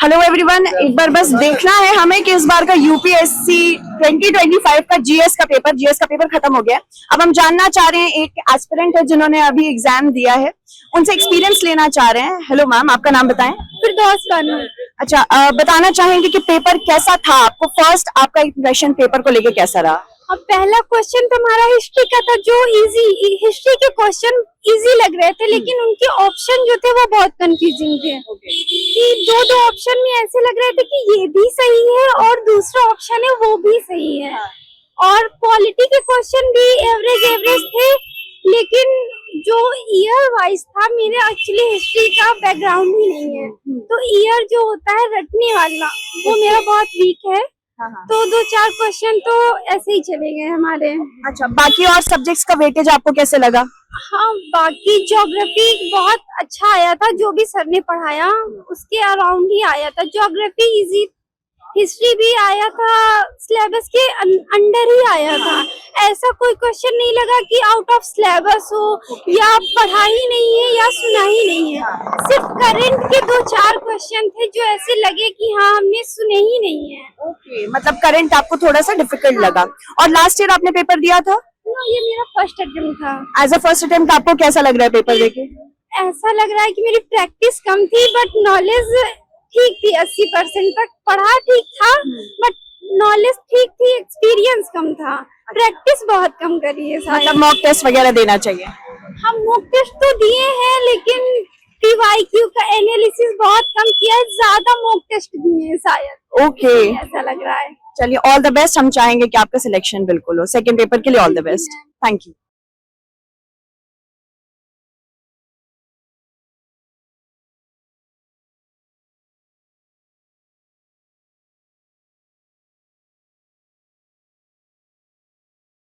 Hello everyone, एक बार बस देखना है हमें कि इस बार का यूपीएससी 2025 का जीएस का पेपर खत्म हो गया है। अब हम जानना चाह रहे हैं, एक एस्पिरेंट है जिन्होंने अभी एग्जाम दिया है, उनसे एक्सपीरियंस लेना चाह रहे हैं। हेलो मैम, आपका नाम बताएं। फिरदौस बानो। अच्छा, बताना चाहेंगे कि पेपर कैसा था आपको? फर्स्ट आपका इंप्रेशन पेपर को लेके कैसा रहा? अब पहला क्वेश्चन तो हमारा हिस्ट्री का था, जो इजी हिस्ट्री के क्वेश्चन इजी लग रहे थे, लेकिन उनके ऑप्शन जो थे वो बहुत कंफ्यूजिंग थे। कि दो ऑप्शन में ऐसे लग रहे थे कि ये भी सही है और दूसरा ऑप्शन है वो भी सही है। और पॉलिटी के क्वेश्चन भी एवरेज थे, लेकिन जो ईयर वाइज था, मेरे एक्चुअली हिस्ट्री का बैकग्राउंड ही नहीं है, तो ईयर जो होता है रटने वाला वो मेरा बहुत वीक है। तो 2-4 क्वेश्चन तो ऐसे ही चले गए हमारे। अच्छा, बाकी और सब्जेक्ट्स का वेटेज आपको कैसे लगा? हाँ, बाकी ज्योग्राफी बहुत अच्छा आया था, जो भी सर ने पढ़ाया उसके अराउंड ही आया था। ज्योग्राफी इजी, हिस्ट्री भी आया था, सिलेबस के अंडर ही आया था। ऐसा कोई क्वेश्चन नहीं लगा कि आउट ऑफ सिलेबस हो या पढ़ा ही नहीं है या सुना ही नहीं है। सिर्फ करंट के 2-4 क्वेश्चन थे जो ऐसे लगे कि हाँ हमने सुने ही नहीं है। ओके, मतलब करंट आपको थोड़ा सा डिफिकल्ट लगा। और लास्ट ईयर आपने पेपर दिया था? ये मेरा फर्स्ट अटेम्प्ट था। एज अ फर्स्ट अटेम्प्ट आपको कैसा लग रहा है पेपर देके? ऐसा लग रहा है कि मेरी प्रैक्टिस कम थी बट नॉलेज ठीक थी। 80% तक पढ़ा ठीक था बट नॉलेज ठीक थी, एक्सपीरियंस कम था। प्रैक्टिस बहुत कम करी है। मतलब मॉक टेस्ट वगैरह देना चाहिए। हम मॉक टेस्ट तो दिए हैं, लेकिन पीवाईक्यू का एनालिसिस बहुत कम किया है, ज्यादा मॉक टेस्ट दिए हैं शायद। ओके, ऐसा लग रहा है। चलिए, ऑल द बेस्ट। हम चाहेंगे कि आपका सिलेक्शन बिल्कुल हो। सेकंड पेपर के लिए all the best. Thank you.